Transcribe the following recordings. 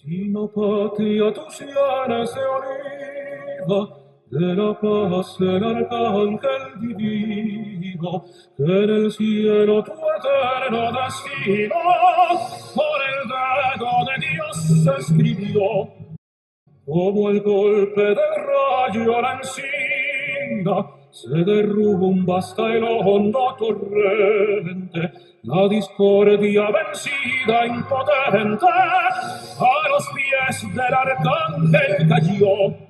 Sino patria tu sienes de oliva, de la paz el arcángel divino, que en el cielo tu eterno destino por el dedo de Dios se escribió. Como el golpe del rayo la encina, se derrumba hasta el hondo torrente, la discordia vencida impotente, a los pies del arcángel cayó.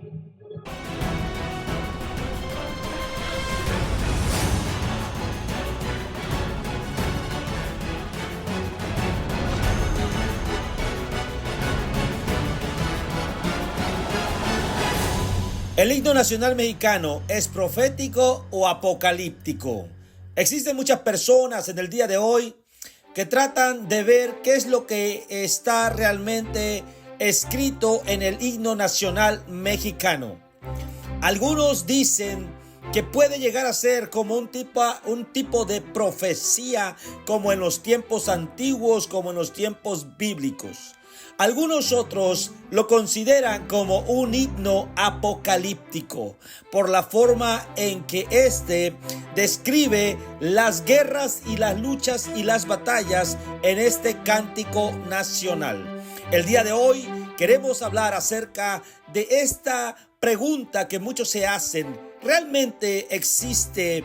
¿El himno nacional mexicano es profético o apocalíptico? Existen muchas personas en el día de hoy que tratan de ver qué es lo que está realmente escrito en el himno nacional mexicano. Algunos dicen que puede llegar a ser como un tipo de profecía, como en los tiempos antiguos, como en los tiempos bíblicos. Algunos otros lo consideran como un himno apocalíptico por la forma en que describe las guerras y las luchas y las batallas en este cántico nacional. El día de hoy queremos hablar acerca de esta pregunta que muchos se hacen. ¿Realmente existe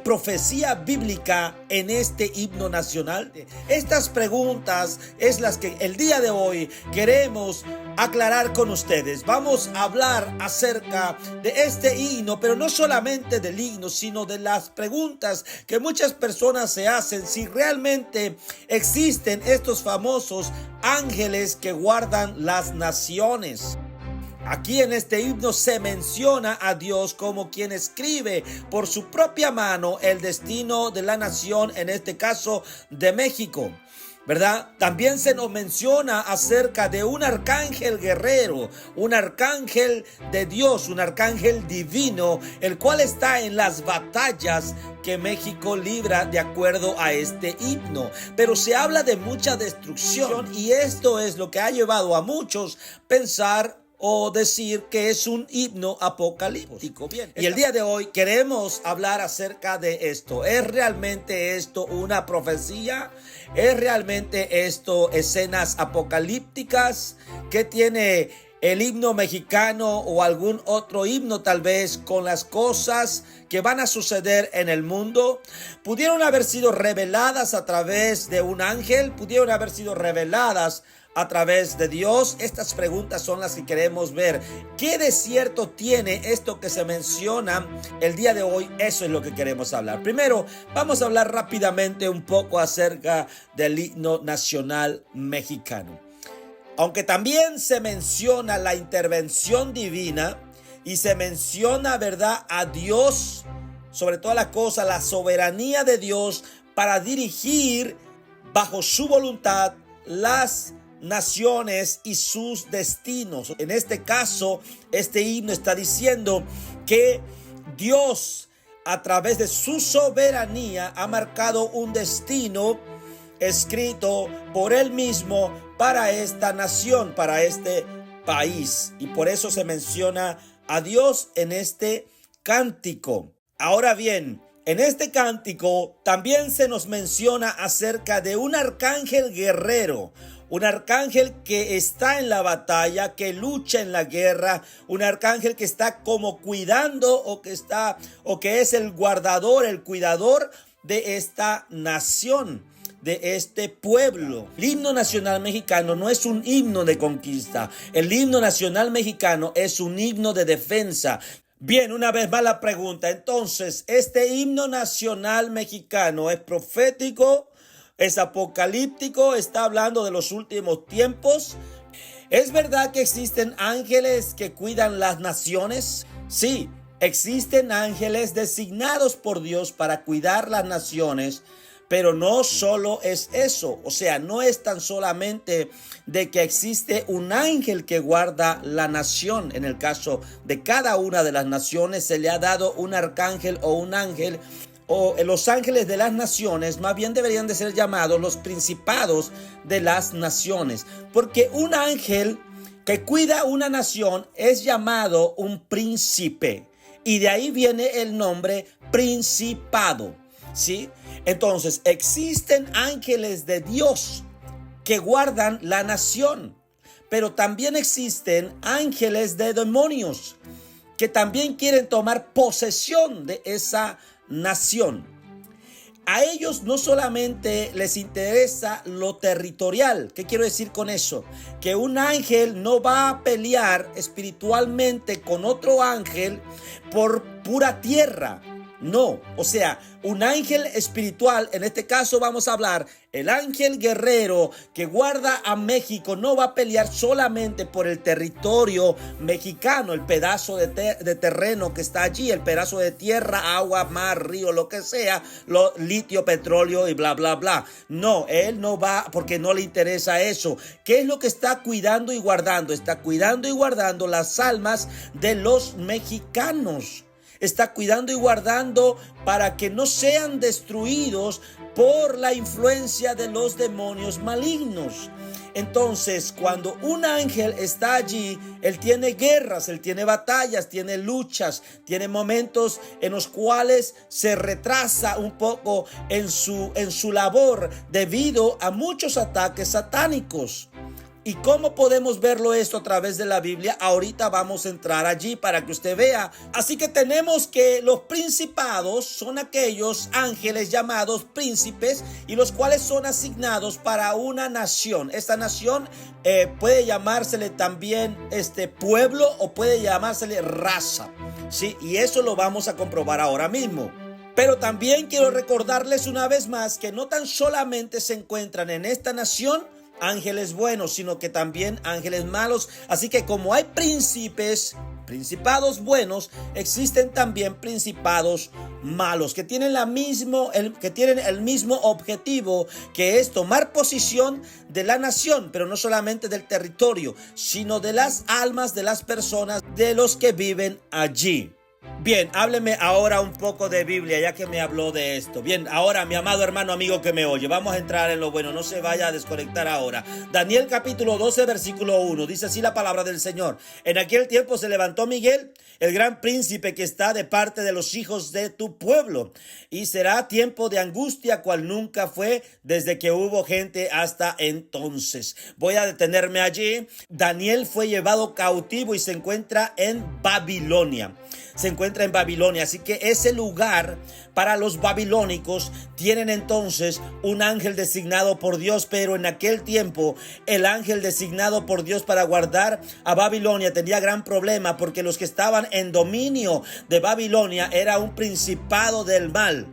profecía bíblica en este himno nacional? Estas preguntas es las que el día de hoy queremos aclarar con ustedes. Vamos a hablar acerca de este himno, pero no solamente del himno, sino de las preguntas que muchas personas se hacen si realmente existen estos famosos ángeles que guardan las naciones. Aquí en este himno se menciona a Dios como quien escribe por su propia mano el destino de la nación, en este caso de México, ¿verdad? También se nos menciona acerca de un arcángel guerrero, un arcángel de Dios, un arcángel divino, el cual está en las batallas que México libra de acuerdo a este himno. Pero se habla de mucha destrucción y esto es lo que ha llevado a muchos pensar o decir que es un himno apocalíptico. Bien, y el día de hoy queremos hablar acerca de esto. ¿Es realmente esto una profecía? ¿Es realmente esto escenas apocalípticas? ¿Qué tiene el himno mexicano o algún otro himno tal vez con las cosas que van a suceder en el mundo? ¿Pudieron haber sido reveladas a través de un ángel? ¿Pudieron haber sido reveladas a través de Dios? Estas preguntas son las que queremos ver. ¿Qué de cierto tiene esto que se menciona el día de hoy? Eso es lo que queremos hablar. Primero, vamos a hablar rápidamente un poco acerca del himno nacional mexicano. Aunque también se menciona la intervención divina y se menciona, ¿verdad?, a Dios, sobre todas las cosas, la soberanía de Dios para dirigir bajo su voluntad las naciones y sus destinos. En este caso, este himno está diciendo que Dios, a través de su soberanía, ha marcado un destino escrito por él mismo para esta nación, para este país. Y por eso se menciona a Dios en este cántico. Ahora bien, en este cántico también se nos menciona acerca de un arcángel guerrero, un arcángel que está en la batalla, que lucha en la guerra, un arcángel que está como cuidando o que es el guardador, el cuidador de esta nación, de este pueblo. El himno nacional mexicano no es un himno de conquista. El himno nacional mexicano es un himno de defensa. Bien, una vez más la pregunta. Entonces, ¿este himno nacional mexicano es profético? ¿Es apocalíptico? ¿Está hablando de los últimos tiempos? ¿Es verdad que existen ángeles que cuidan las naciones? Sí, existen ángeles designados por Dios para cuidar las naciones. Pero no solo es eso, o sea, no es tan solamente de que existe un ángel que guarda la nación. En el caso de cada una de las naciones se le ha dado un arcángel o un ángel o los ángeles de las naciones, más bien deberían de ser llamados los principados de las naciones, porque un ángel que cuida una nación es llamado un príncipe, y de ahí viene el nombre principado, ¿sí? Entonces, existen ángeles de Dios que guardan la nación, pero también existen ángeles de demonios que también quieren tomar posesión de esa nación. A ellos no solamente les interesa lo territorial. ¿Qué quiero decir con eso? Que un ángel no va a pelear espiritualmente con otro ángel por pura tierra. No, o sea, un ángel espiritual, en este caso vamos a hablar, el ángel guerrero que guarda a México no va a pelear solamente por el territorio mexicano, el pedazo de terreno que está allí, el pedazo de tierra, agua, mar, río, lo que sea, litio, petróleo y bla, bla, bla. No, él no va porque no le interesa eso. ¿Qué es lo que está cuidando y guardando? Está cuidando y guardando las almas de los mexicanos. Está cuidando y guardando para que no sean destruidos por la influencia de los demonios malignos. Entonces, cuando un ángel está allí, él tiene guerras, él tiene batallas, tiene luchas, tiene momentos en los cuales se retrasa un poco en su labor debido a muchos ataques satánicos. ¿Y cómo podemos verlo esto a través de la Biblia? Ahorita vamos a entrar allí para que usted vea. Así que tenemos que los principados son aquellos ángeles llamados príncipes y los cuales son asignados para una nación. Esta nación puede llamársele también pueblo o puede llamársele raza, ¿sí? Y eso lo vamos a comprobar ahora mismo. Pero también quiero recordarles una vez más que no tan solamente se encuentran en esta nación ángeles buenos, sino que también ángeles malos. Así que como hay principados buenos, existen también principados malos que tienen el mismo objetivo, que es tomar posesión de la nación, pero no solamente del territorio, sino de las almas de las personas, de los que viven allí. Bien, hábleme ahora un poco de Biblia, ya que me habló de esto. Bien, ahora mi amado hermano amigo que me oye, vamos a entrar en lo bueno, no se vaya a desconectar ahora. Daniel capítulo 12 versículo 1, dice así la palabra del Señor. En aquel tiempo se levantó Miguel, el gran príncipe que está de parte de los hijos de tu pueblo, y será tiempo de angustia cual nunca fue desde que hubo gente hasta entonces. Voy a detenerme allí. Daniel fue llevado cautivo y se encuentra en Babilonia. Así que ese lugar para los babilónicos tienen entonces un ángel designado por Dios, pero en aquel tiempo el ángel designado por Dios para guardar a Babilonia tenía gran problema, porque los que estaban en dominio de Babilonia era un principado del mal.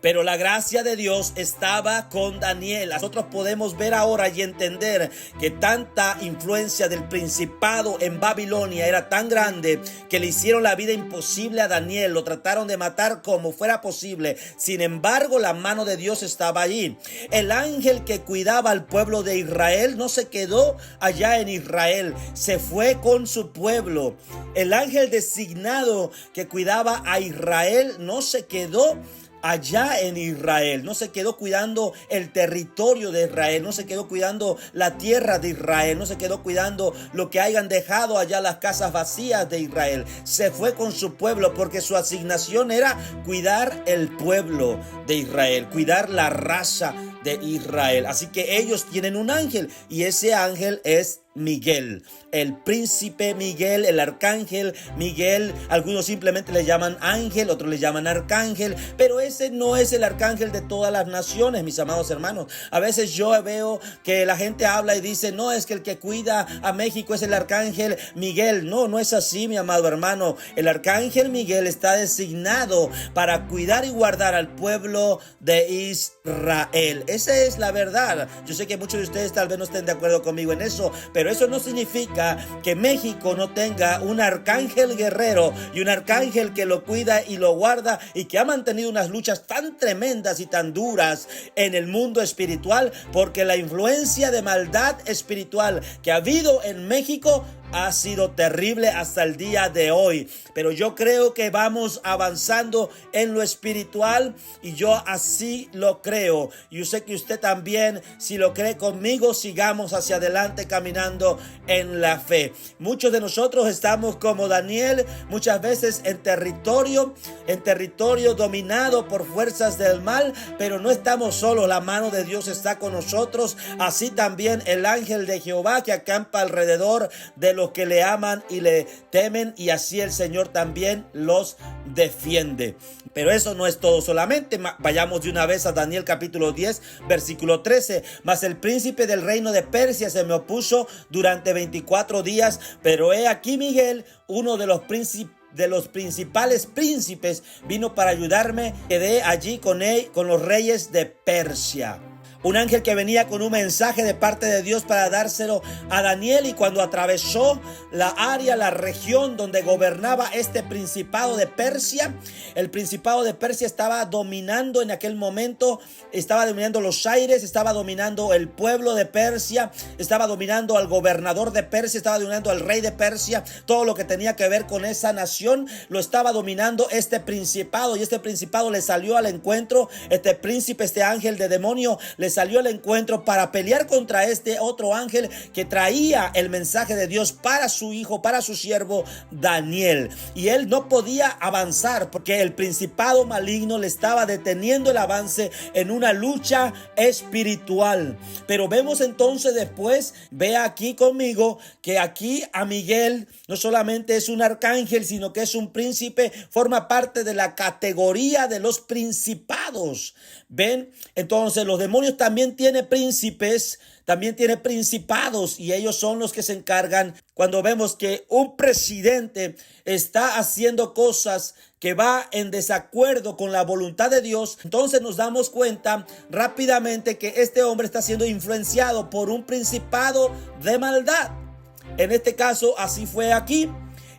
Pero la gracia de Dios estaba con Daniel. Nosotros podemos ver ahora y entender que tanta influencia del principado en Babilonia era tan grande que le hicieron la vida imposible a Daniel. Lo trataron de matar como fuera posible. Sin embargo, la mano de Dios estaba allí. El ángel que cuidaba al pueblo de Israel no se quedó allá en Israel. Se fue con su pueblo. El ángel designado que cuidaba a Israel no se quedó allá en Israel, no se quedó cuidando el territorio de Israel, no se quedó cuidando la tierra de Israel, no se quedó cuidando lo que hayan dejado allá las casas vacías de Israel. Se fue con su pueblo porque su asignación era cuidar el pueblo de Israel, cuidar la raza de Israel. Así que ellos tienen un ángel y ese ángel es Miguel, el príncipe Miguel, el arcángel Miguel. Algunos simplemente le llaman ángel, otros le llaman arcángel, pero ese no es el arcángel de todas las naciones, mis amados hermanos. A veces yo veo que la gente habla y dice, no, es que el que cuida a México es el arcángel Miguel. No, no es así, mi amado hermano. El arcángel Miguel está designado para cuidar y guardar al pueblo de Israel. Esa es la verdad. Yo sé que muchos de ustedes tal vez no estén de acuerdo conmigo en eso, pero eso no significa que México no tenga un arcángel guerrero y un arcángel que lo cuida y lo guarda, y que ha mantenido unas luchas tan tremendas y tan duras en el mundo espiritual, porque la influencia de maldad espiritual que ha habido en México ha sido terrible hasta el día de hoy. Pero yo creo que vamos avanzando en lo espiritual y yo así lo creo. Yo sé que usted también, si lo cree conmigo, sigamos hacia adelante caminando en la fe. Muchos de nosotros estamos como Daniel, muchas veces en territorio dominado por fuerzas del mal, pero no estamos solos. La mano de Dios está con nosotros. Así también el ángel de Jehová que acampa alrededor de los que le aman y le temen, y así el Señor también los defiende. Pero eso no es todo solamente. Vayamos de una vez a Daniel capítulo 10, versículo 13. Mas el príncipe del reino de Persia se me opuso durante 24 días, pero he aquí Miguel, uno de los principales príncipes, vino para ayudarme. Quedé allí con él, con los reyes de Persia. Un ángel que venía con un mensaje de parte de Dios para dárselo a Daniel, y cuando atravesó la región donde gobernaba este principado de Persia, el principado de Persia estaba dominando en aquel momento, estaba dominando los aires, estaba dominando el pueblo de Persia, estaba dominando al gobernador de Persia, estaba dominando al rey de Persia, todo lo que tenía que ver con esa nación lo estaba dominando este principado, y este principado le salió al encuentro. Este príncipe, este ángel de demonio, le salió al encuentro para pelear contra este otro ángel que traía el mensaje de Dios para su hijo, para su siervo Daniel. Y él no podía avanzar porque el principado maligno le estaba deteniendo el avance en una lucha espiritual. Pero vemos entonces después, vea aquí conmigo, que aquí a Miguel no solamente es un arcángel, sino que es un príncipe, forma parte de la categoría de los principados. ¿Ven? Entonces los demonios también tienen príncipes, también tiene principados, y ellos son los que se encargan. Cuando vemos que un presidente está haciendo cosas que va en desacuerdo con la voluntad de Dios, entonces nos damos cuenta rápidamente que este hombre está siendo influenciado por un principado de maldad. En este caso así fue aquí.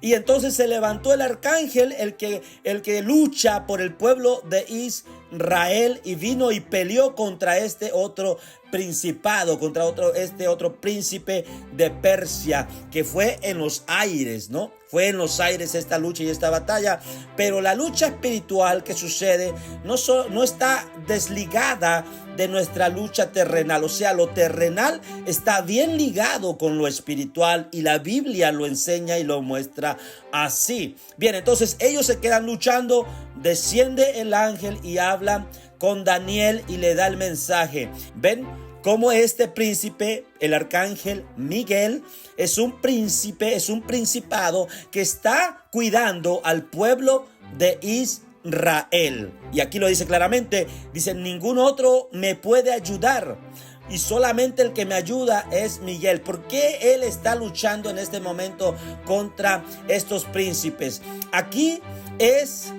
Y entonces se levantó el arcángel, el que lucha por el pueblo de Israel, y vino y peleó contra este otro principado, contra este otro príncipe de Persia, que fue en los aires, ¿no? Fue en los aires esta lucha y esta batalla. Pero la lucha espiritual que sucede no está desligada de nuestra lucha terrenal. O sea, lo terrenal está bien ligado con lo espiritual, y la Biblia lo enseña y lo muestra así. Bien, entonces ellos se quedan luchando. Desciende el ángel y habla con Daniel y le da el mensaje. ¿Ven cómo este príncipe, el arcángel Miguel, es un príncipe, es un principado que está cuidando al pueblo de Israel? Y aquí lo dice claramente, dice: ningún otro me puede ayudar, y solamente el que me ayuda es Miguel. ¿Por qué él está luchando en este momento contra estos príncipes? Aquí es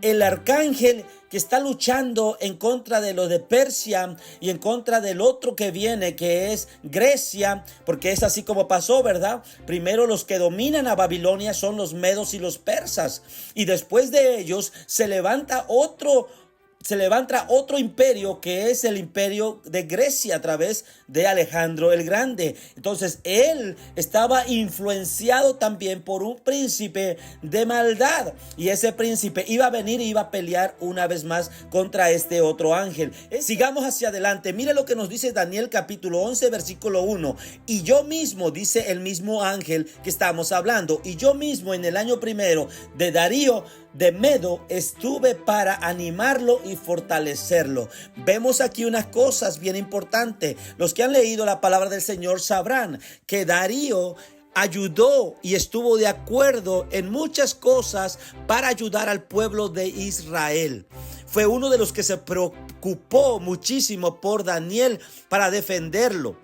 el arcángel que está luchando en contra de los de Persia y en contra del otro que viene, que es Grecia, porque es así como pasó, ¿verdad? Primero los que dominan a Babilonia son los medos y los persas, y después de ellos se levanta otro imperio, que es el imperio de Grecia a través de Alejandro el Grande. Entonces él estaba influenciado también por un príncipe de maldad, y ese príncipe iba a venir y iba a pelear una vez más contra este otro ángel. Sigamos hacia adelante. Mire lo que nos dice Daniel capítulo 11 versículo 1. Y yo mismo, dice el mismo ángel que estamos hablando, y yo mismo en el año primero de Darío de Medo estuve para animarlo y fortalecerlo. Vemos aquí unas cosas bien importantes. Los que han leído la palabra del Señor sabrán que Darío ayudó y estuvo de acuerdo en muchas cosas para ayudar al pueblo de Israel. Fue uno de los que se preocupó muchísimo por Daniel para defenderlo.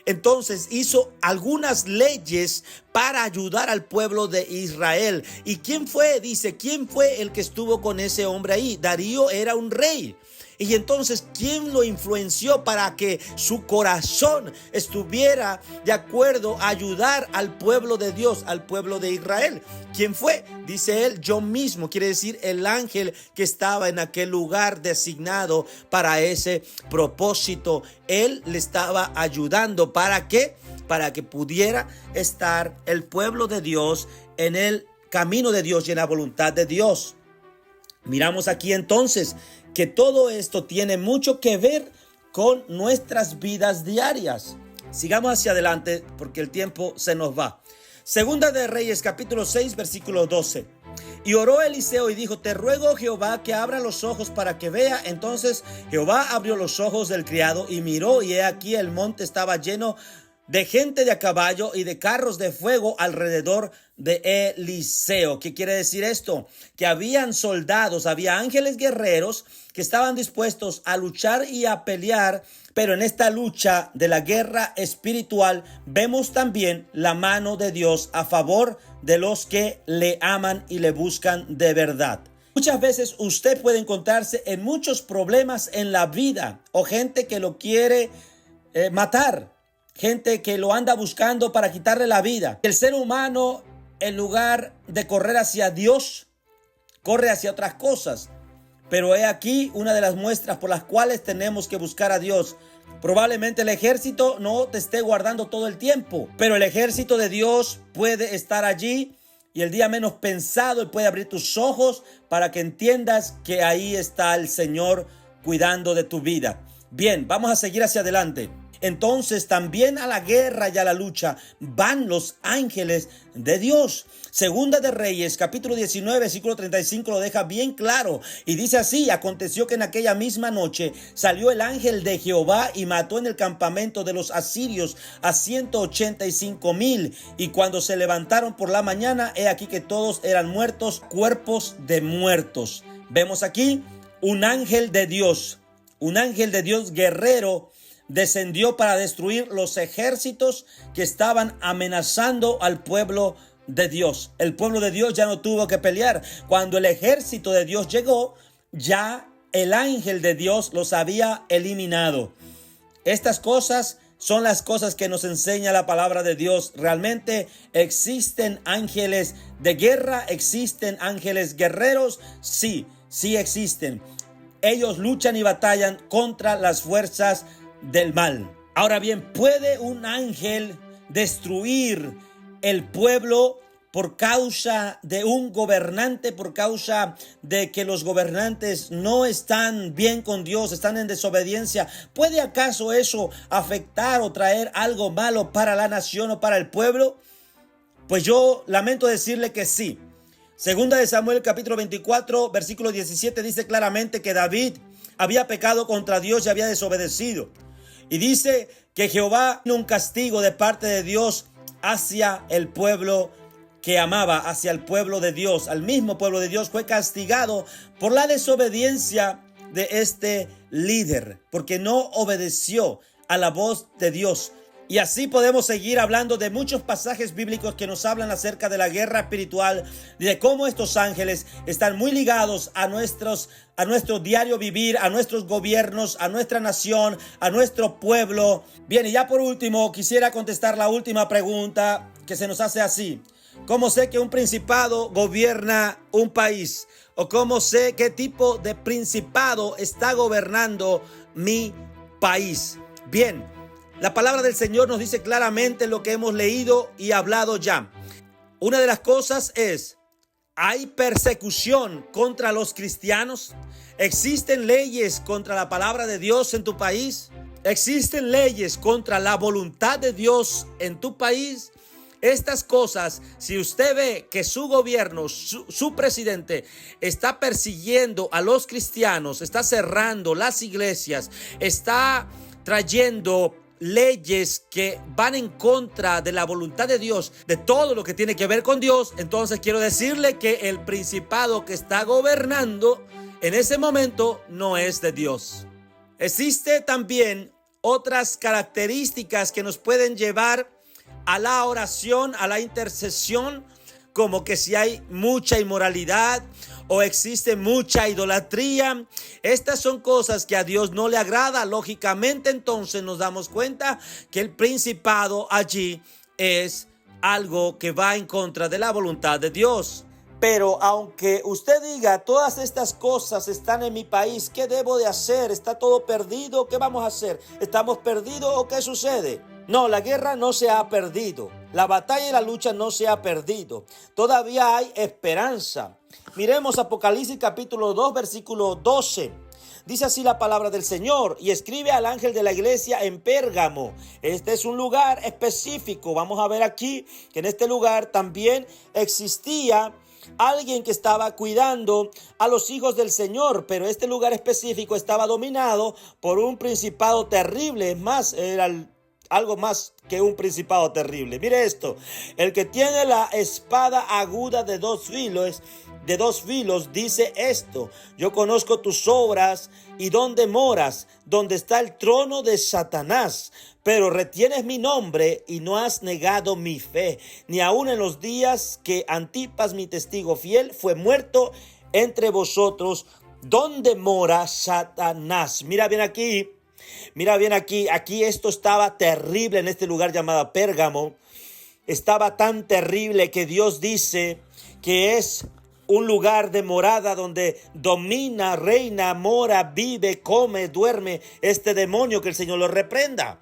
Entonces hizo algunas leyes para ayudar al pueblo de Israel. ¿Y quién fue? Dice, ¿quién fue el que estuvo con ese hombre ahí? Darío era un rey. Y entonces, ¿quién lo influenció para que su corazón estuviera de acuerdo a ayudar al pueblo de Dios, al pueblo de Israel? ¿Quién fue? Dice él, yo mismo, quiere decir el ángel que estaba en aquel lugar designado para ese propósito. Él le estaba ayudando. ¿Para qué? para que pudiera estar el pueblo de Dios en el camino de Dios y en la voluntad de Dios. Miramos aquí entonces que todo esto tiene mucho que ver con nuestras vidas diarias. Sigamos hacia adelante porque el tiempo se nos va. Segunda de Reyes, capítulo 6, versículo 12. Y oró Eliseo y dijo: te ruego, Jehová, que abra los ojos para que vea. Entonces Jehová abrió los ojos del criado y miró, y he aquí el monte estaba lleno de gente de a caballo y de carros de fuego alrededor de Eliseo. ¿Qué quiere decir esto? Que habían soldados, había ángeles guerreros que estaban dispuestos a luchar y a pelear. Pero en esta lucha de la guerra espiritual vemos también la mano de Dios a favor de los que le aman y le buscan de verdad. Muchas veces usted puede encontrarse en muchos problemas en la vida, o gente que lo quiere matar, gente que lo anda buscando para quitarle la vida. El ser humano, en lugar de correr hacia Dios, corre hacia otras cosas. Pero he aquí una de las muestras por las cuales tenemos que buscar a Dios. Probablemente el ejército no te esté guardando todo el tiempo, pero el ejército de Dios puede estar allí, y el día menos pensado Él puede abrir tus ojos para que entiendas que ahí está el Señor cuidando de tu vida. Bien, vamos a seguir hacia adelante. Entonces también a la guerra y a la lucha van los ángeles de Dios. Segunda de Reyes, capítulo 19, versículo 35 lo deja bien claro. Y dice así: aconteció que en aquella misma noche salió el ángel de Jehová y mató en el campamento de los asirios a 185,000. Y cuando se levantaron por la mañana, he aquí que todos eran muertos, cuerpos de muertos. Vemos aquí un ángel de Dios guerrero, descendió para destruir los ejércitos que estaban amenazando al pueblo de Dios. El pueblo de Dios ya no tuvo que pelear. Cuando el ejército de Dios llegó, ya el ángel de Dios los había eliminado. Estas cosas son las cosas que nos enseña la palabra de Dios. Realmente existen ángeles de guerra, existen ángeles guerreros. Sí existen. Ellos luchan y batallan contra las fuerzas del mal. Ahora bien, ¿puede un ángel destruir el pueblo por causa de un gobernante, por causa de que los gobernantes no están bien con Dios, están en desobediencia? ¿Puede acaso eso afectar o traer algo malo para la nación o para el pueblo? Pues yo lamento decirle que sí. Segunda de Samuel, capítulo 24, versículo 17 dice claramente que David había pecado contra Dios y había desobedecido. Y dice que Jehová vino un castigo de parte de Dios hacia el pueblo que amaba, hacia el pueblo de Dios. Al mismo pueblo de Dios fue castigado por la desobediencia de este líder, porque no obedeció a la voz de Dios. Y así podemos seguir hablando de muchos pasajes bíblicos que nos hablan acerca de la guerra espiritual y de cómo estos ángeles están muy ligados a nuestro diario vivir, a nuestros gobiernos, a nuestra nación, a nuestro pueblo. Bien, y ya por último quisiera contestar la última pregunta que se nos hace así: ¿cómo sé que un principado gobierna un país? ¿O cómo sé qué tipo de principado está gobernando mi país? Bien, la palabra del Señor nos dice claramente lo que hemos leído y hablado ya. Una de las cosas es: ¿hay persecución contra los cristianos? ¿Existen leyes contra la palabra de Dios en tu país? ¿Existen leyes contra la voluntad de Dios en tu país? Estas cosas, si usted ve que su gobierno, su presidente está persiguiendo a los cristianos, está cerrando las iglesias, está trayendo leyes que van en contra de la voluntad de Dios, de todo lo que tiene que ver con Dios, entonces quiero decirle que el principado que está gobernando en ese momento no es de Dios. Existe también otras características que nos pueden llevar a la oración, a la intercesión, como que si hay mucha inmoralidad o existe mucha idolatría. Estas son cosas que a Dios no le agrada. Lógicamente, entonces nos damos cuenta que el principado allí es algo que va en contra de la voluntad de Dios. Pero aunque usted diga, todas estas cosas están en mi país, ¿qué debo de hacer? ¿Está todo perdido? ¿Qué vamos a hacer? ¿Estamos perdidos o qué sucede? No, la guerra no se ha perdido. La batalla y la lucha no se ha perdido. Todavía hay esperanza. Miremos Apocalipsis capítulo 2, versículo 12. Dice así la palabra del Señor: y escribe al ángel de la iglesia en Pérgamo. Este es un lugar específico. Vamos a ver aquí que en este lugar también existía alguien que estaba cuidando a los hijos del Señor, pero este lugar específico estaba dominado por un principado terrible. Es más, era algo más que un principado terrible. Mire esto: el que tiene la espada aguda de dos filos, dice esto: yo conozco tus obras y dónde moras, donde está el trono de Satanás, pero retienes mi nombre y no has negado mi fe, ni aun en los días que Antipas, mi testigo fiel, fue muerto entre vosotros, donde mora Satanás. Mira bien aquí, aquí esto estaba terrible en este lugar llamado Pérgamo. Estaba tan terrible que Dios dice que es un lugar de morada donde domina, reina, mora, vive, come, duerme este demonio, que el Señor lo reprenda.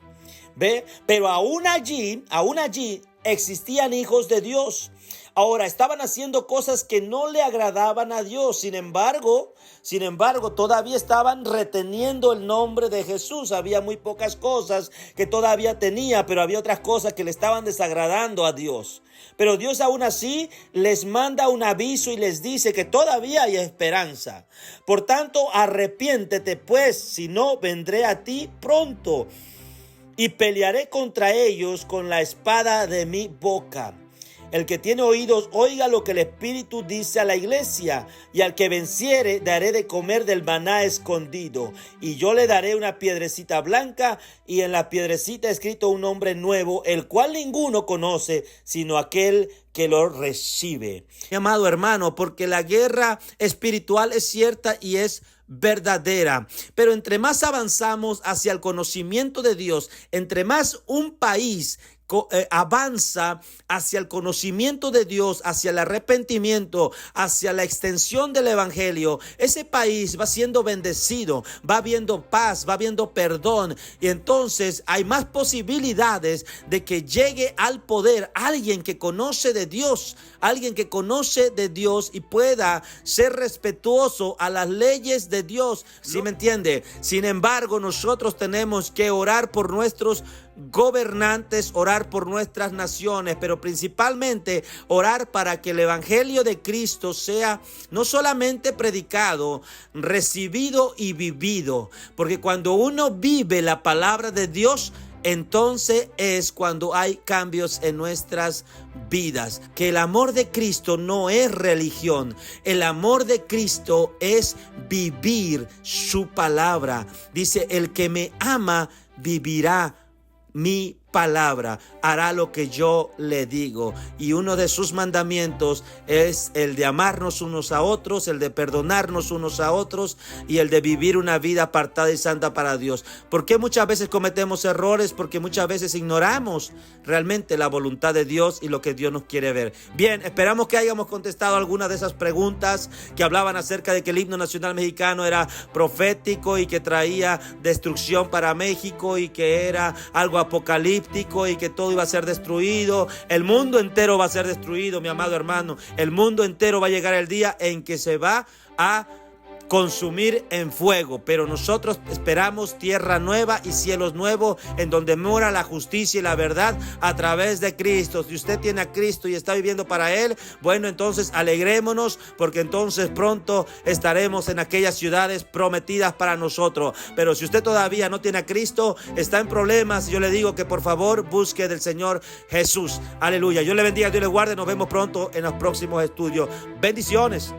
¿Ve? Pero aún allí existían hijos de Dios. Ahora, estaban haciendo cosas que no le agradaban a Dios. Sin embargo, todavía estaban reteniendo el nombre de Jesús. Había muy pocas cosas que todavía tenía, pero había otras cosas que le estaban desagradando a Dios. Pero Dios aún así les manda un aviso y les dice que todavía hay esperanza. Por tanto, arrepiéntete, pues, si no, vendré a ti pronto y pelearé contra ellos con la espada de mi boca. El que tiene oídos, oiga lo que el Espíritu dice a la iglesia. Y al que venciere, daré de comer del maná escondido. Y yo le daré una piedrecita blanca, y en la piedrecita escrito un nombre nuevo, el cual ninguno conoce, sino aquel que lo recibe. Mi amado hermano, porque la guerra espiritual es cierta y es verdadera, pero entre más avanzamos hacia el conocimiento de Dios, entre más un país avanza hacia el conocimiento de Dios, hacia el arrepentimiento, hacia la extensión del evangelio, ese país va siendo bendecido, va habiendo paz, va habiendo perdón, y entonces hay más posibilidades de que llegue al poder alguien que conoce de Dios, y pueda ser respetuoso a las leyes de Dios. ¿Sí me entiende? Sin embargo, nosotros tenemos que orar por nuestros gobernantes, orar por nuestras naciones, pero principalmente orar para que el evangelio de Cristo sea no solamente predicado, recibido y vivido, porque cuando uno vive la palabra de Dios, entonces es cuando hay cambios en nuestras vidas. Que el amor de Cristo no es religión. El amor de Cristo es vivir su palabra. Dice: el que me ama vivirá mi palabra, hará lo que yo le digo. Y uno de sus mandamientos es el de amarnos unos a otros, el de perdonarnos unos a otros y el de vivir una vida apartada y santa para Dios. ¿Por qué muchas veces cometemos errores? Porque muchas veces ignoramos realmente la voluntad de Dios y lo que Dios nos quiere ver. Bien, esperamos que hayamos contestado algunas de esas preguntas que hablaban acerca de que el himno nacional mexicano era profético y que traía destrucción para México y que era algo apocalíptico y que todo iba a ser destruido. El mundo entero va a ser destruido, mi amado hermano. El mundo entero va a llegar el día en que se va a consumir en fuego, pero nosotros esperamos tierra nueva y cielos nuevos en donde mora la justicia y la verdad a través de Cristo. Si usted tiene a Cristo y está viviendo para Él, bueno, entonces alegrémonos, porque entonces pronto estaremos en aquellas ciudades prometidas para nosotros. Pero si usted todavía no tiene a Cristo, está en problemas, yo le digo que por favor busque del Señor Jesús. Aleluya. Dios le bendiga, Dios le guarde. Nos vemos pronto en los próximos estudios. Bendiciones.